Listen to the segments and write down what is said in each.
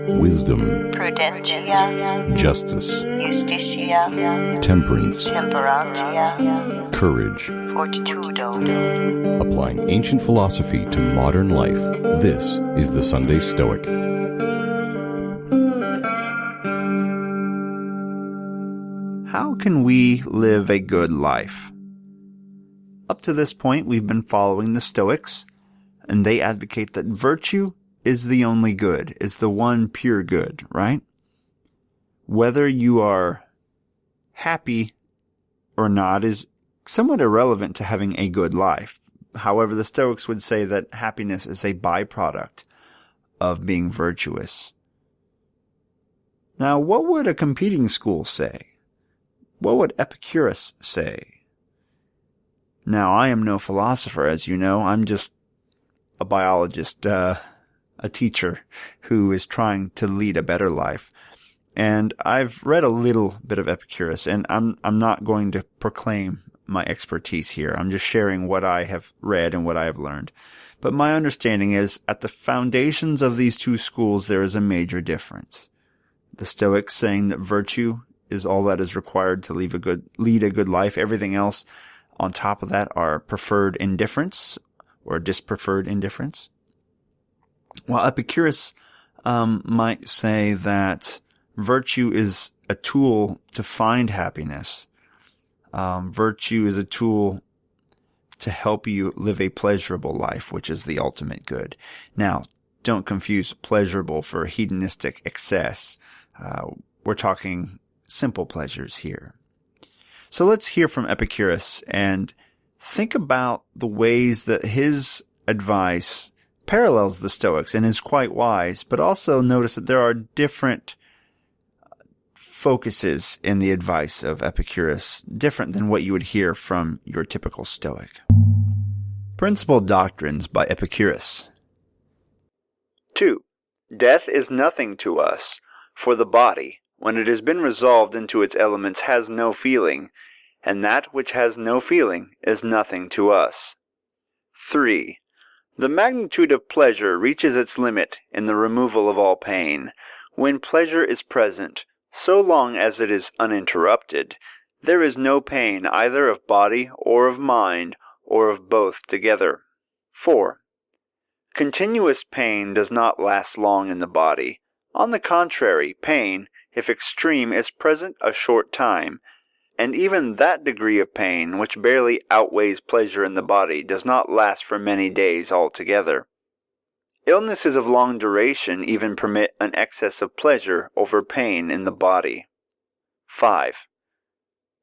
wisdom, prudentia, justice, justitia, temperance, temperantia, courage. fortitudo. Applying ancient philosophy to modern life, this is the Sunday Stoic. How can we live a good life? Up to this point, we've been following the Stoics, and they advocate that virtue is the only good, is the one pure good, right? Whether you are happy or not is somewhat irrelevant to having a good life. However, the Stoics would say that happiness is a byproduct of being virtuous. Now, what would a competing school say? What would Epicurus say? Now, I am no philosopher, as you know. I'm just a biologist, a teacher who is trying to lead a better life. And I've read a little bit of Epicurus, and I'm not going to proclaim my expertise here. I'm just sharing what I have read and what I have learned. But my understanding is, at the foundations of these two schools, there is a major difference. The Stoics saying that virtue is all that is required to lead a good life. Everything else on top of that are preferred indifference or dispreferred indifference. While Epicurus might say that virtue is a tool to find happiness. Virtue is a tool to help you live a pleasurable life, which is the ultimate good. Now, don't confuse pleasurable for hedonistic excess. We're talking simple pleasures here. So let's hear from Epicurus and think about the ways that his advice parallels the Stoics and is quite wise, but also notice that there are different focuses in the advice of Epicurus, different than what you would hear from your typical Stoic. Principal Doctrines by Epicurus. 2. Death is nothing to us, for the body, when it has been resolved into its elements, has no feeling, and that which has no feeling is nothing to us. 3. The magnitude of pleasure reaches its limit in the removal of all pain. When pleasure is present, so long as it is uninterrupted, there is no pain either of body or of mind, or of both together. 4. Continuous pain does not last long in the body. On the contrary, pain, if extreme, is present a short time, and even that degree of pain which barely outweighs pleasure in the body does not last for many days altogether. Illnesses of long duration even permit an excess of pleasure over pain in the body. 5.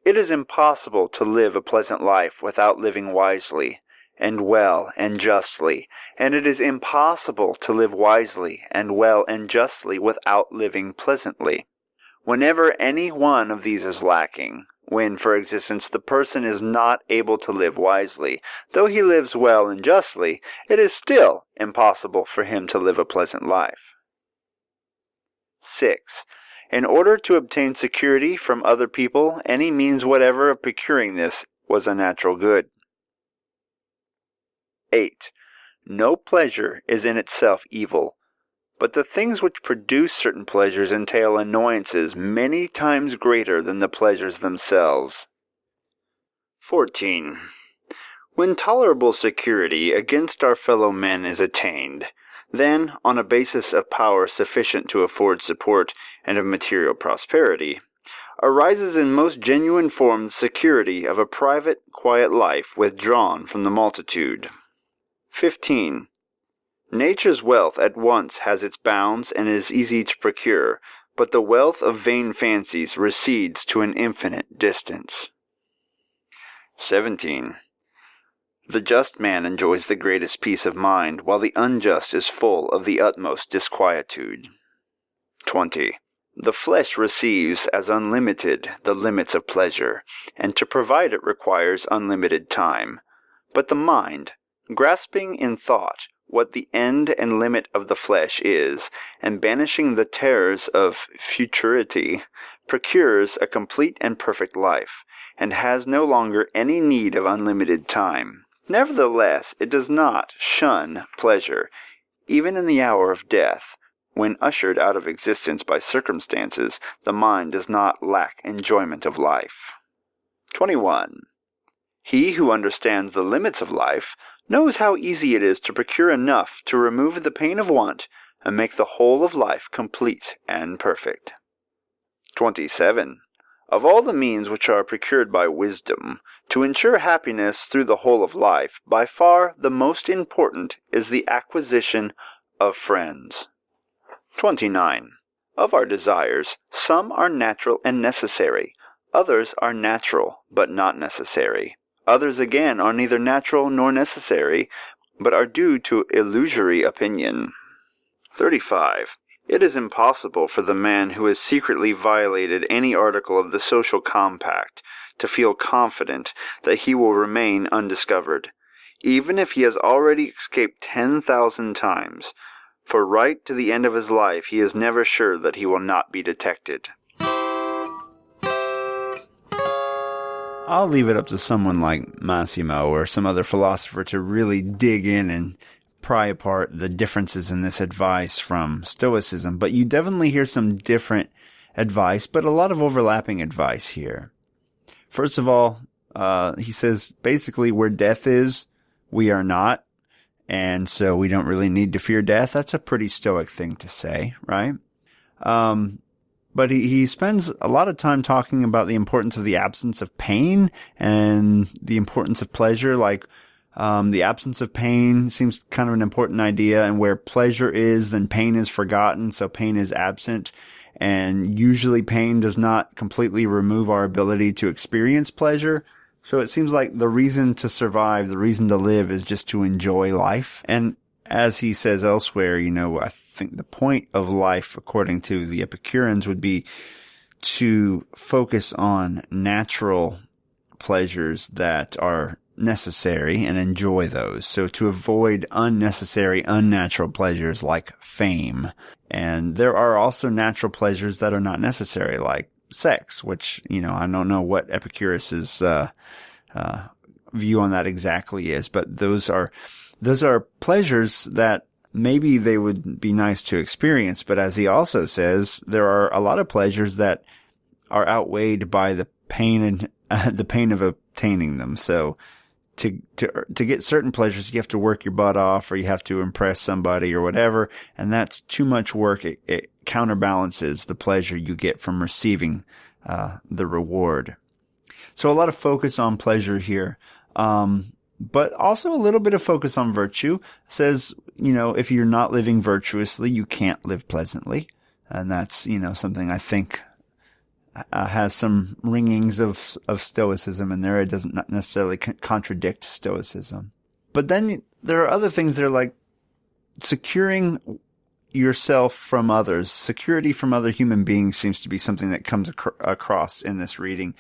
It is impossible to live a pleasant life without living wisely, and well and justly, and it is impossible to live wisely and well and justly without living pleasantly. Whenever any one of these is lacking, when, for instance, the person is not able to live wisely, though he lives well and justly, it is still impossible for him to live a pleasant life. 6. In order to obtain security from other people, any means whatever of procuring this was a natural good. 8. No pleasure is in itself evil, but the things which produce certain pleasures entail annoyances many times greater than the pleasures themselves. 14. When tolerable security against our fellow men is attained, then, on a basis of power sufficient to afford support and of material prosperity, arises in most genuine form the security of a private, quiet life withdrawn from the multitude. 15. Nature's wealth at once has its bounds and is easy to procure, but the wealth of vain fancies recedes to an infinite distance. 17. The just man enjoys the greatest peace of mind, while the unjust is full of the utmost disquietude. 20. The flesh receives as unlimited the limits of pleasure, and to provide it requires unlimited time. But the mind, grasping in thought what the end and limit of the flesh is, and banishing the terrors of futurity, procures a complete and perfect life, and has no longer any need of unlimited time. Nevertheless, it does not shun pleasure, even in the hour of death, when ushered out of existence by circumstances, the mind does not lack enjoyment of life. 21. He who understands the limits of life knows how easy it is to procure enough to remove the pain of want and make the whole of life complete and perfect. 27. Of all the means which are procured by wisdom to ensure happiness through the whole of life, by far the most important is the acquisition of friends. 29. Of our desires, some are natural and necessary, others are natural but not necessary. Others again are neither natural nor necessary, but are due to illusory opinion. 35. It is impossible for the man who has secretly violated any article of the social compact to feel confident that he will remain undiscovered, even if he has already escaped 10,000 times, for right to the end of his life he is never sure that he will not be detected. I'll leave it up to someone like Massimo or some other philosopher to really dig in and pry apart the differences in this advice from Stoicism, but you definitely hear some different advice, but a lot of overlapping advice here. First of all, he says basically where death is, we are not, and so we don't really need to fear death. That's a pretty Stoic thing to say, right? But he spends a lot of time talking about the importance of the absence of pain and the importance of pleasure, like the absence of pain seems kind of an important idea, and where pleasure is, then pain is forgotten, so pain is absent. And usually pain does not completely remove our ability to experience pleasure. So it seems like the reason to survive, the reason to live is just to enjoy life. And as he says elsewhere, I think the point of life, according to the Epicureans, would be to focus on natural pleasures that are necessary and enjoy those. So to avoid unnecessary, unnatural pleasures like fame. And there are also natural pleasures that are not necessary, like sex, which, I don't know what Epicurus's view on that exactly is, but those are pleasures that maybe they would be nice to experience, but as he also says, there are a lot of pleasures that are outweighed by the pain and the pain of obtaining them. So to get certain pleasures, you have to work your butt off, or you have to impress somebody or whatever, and that's too much work. It counterbalances the pleasure you get from receiving the reward. So a lot of focus on pleasure here, but also a little bit of focus on virtue. It says, if you're not living virtuously, you can't live pleasantly, and that's something I think has some ringings of Stoicism in there. It doesn't necessarily contradict Stoicism. But then there are other things that are like securing yourself from others. Security from other human beings seems to be something that comes across in this reading,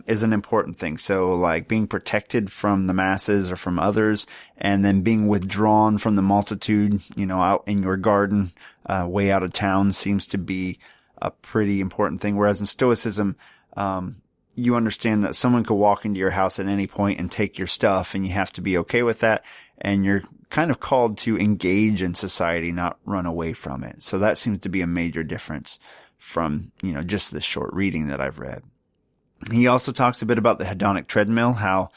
is an important thing. So like being protected from the masses or from others, and then being withdrawn from the multitude, out in your garden, way out of town, seems to be a pretty important thing. Whereas in Stoicism, you understand that someone could walk into your house at any point and take your stuff, and you have to be okay with that. And you're kind of called to engage in society, not run away from it. So that seems to be a major difference from, just this short reading that I've read. He also talks a bit about the hedonic treadmill, how,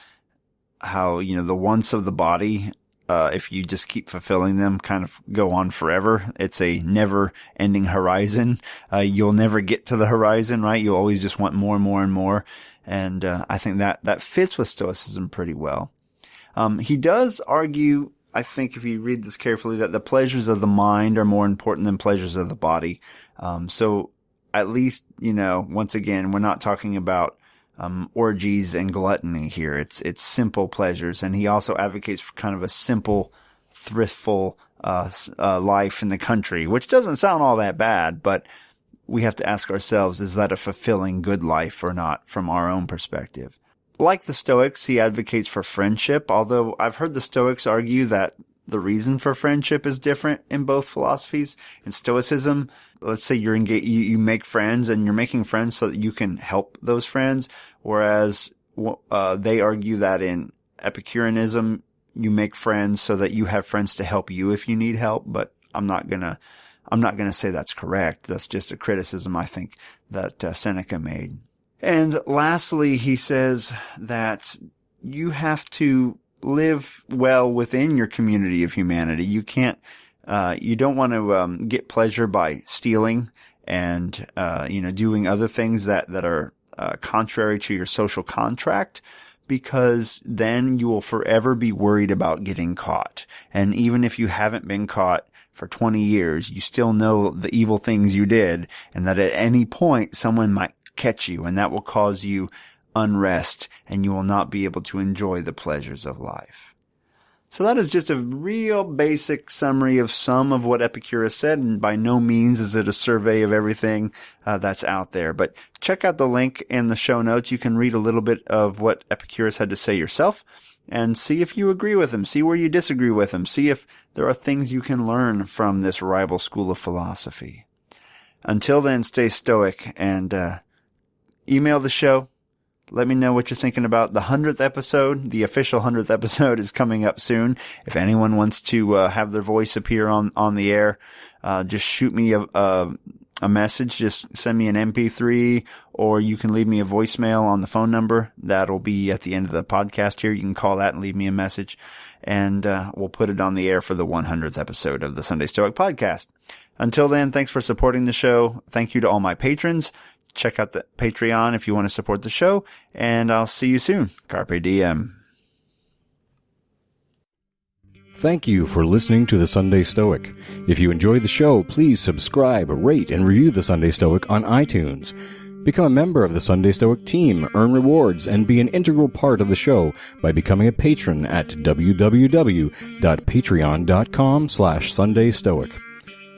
the wants of the body, if you just keep fulfilling them, kind of go on forever. It's a never-ending horizon. You'll never get to the horizon, right? You'll always just want more and more and more. And I think that fits with Stoicism pretty well. He does argue, I think if you read this carefully, that the pleasures of the mind are more important than pleasures of the body. So at least, once again, we're not talking about orgies and gluttony here. It's simple pleasures. And he also advocates for kind of a simple, thriftful life in the country, which doesn't sound all that bad, but we have to ask ourselves, is that a fulfilling good life or not from our own perspective? Like the Stoics, he advocates for friendship, although I've heard the Stoics argue that the reason for friendship is different in both philosophies. In Stoicism, let's say you make friends, and you're making friends so that you can help those friends, whereas they argue that in Epicureanism, you make friends so that you have friends to help you if you need help. But I'm not gonna I'm not going to say that's correct. That's just a criticism I think that Seneca made. And lastly, he says that you have to live well within your community of humanity. You can't, you don't want to get pleasure by stealing and, doing other things that are contrary to your social contract, because then you will forever be worried about getting caught. And even if you haven't been caught for 20 years, you still know the evil things you did, and that at any point someone might catch you, and that will cause you unrest, and you will not be able to enjoy the pleasures of life. So that is just a real basic summary of some of what Epicurus said, and by no means is it a survey of everything that's out there. But check out the link in the show notes. You can read a little bit of what Epicurus had to say yourself, and see if you agree with him, see where you disagree with him, see if there are things you can learn from this rival school of philosophy. Until then, stay stoic, and email the show. Let me know what you're thinking about the 100th episode. The official 100th episode is coming up soon. If anyone wants to have their voice appear on the air, just shoot me a message. Just send me an MP3, or you can leave me a voicemail on the phone number. That'll be at the end of the podcast here. You can call that and leave me a message, and we'll put it on the air for the 100th episode of the Sunday Stoic Podcast. Until then, thanks for supporting the show. Thank you to all my patrons. Check out the Patreon if you want to support the show, and I'll see you soon. Carpe diem. Thank you for listening to the Sunday Stoic. If you enjoyed the show, please subscribe, rate, and review the Sunday Stoic on iTunes. Become a member of the Sunday Stoic team, earn rewards, and be an integral part of the show by becoming a patron at www.patreon.com/SundayStoic.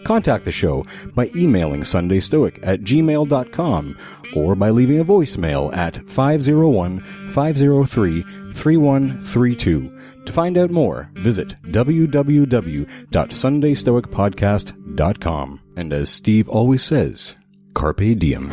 Contact the show by emailing sundaystoic@gmail.com or by leaving a voicemail at 501-503-3132. To find out more, visit www.sundaystoicpodcast.com. And as Steve always says, carpe diem.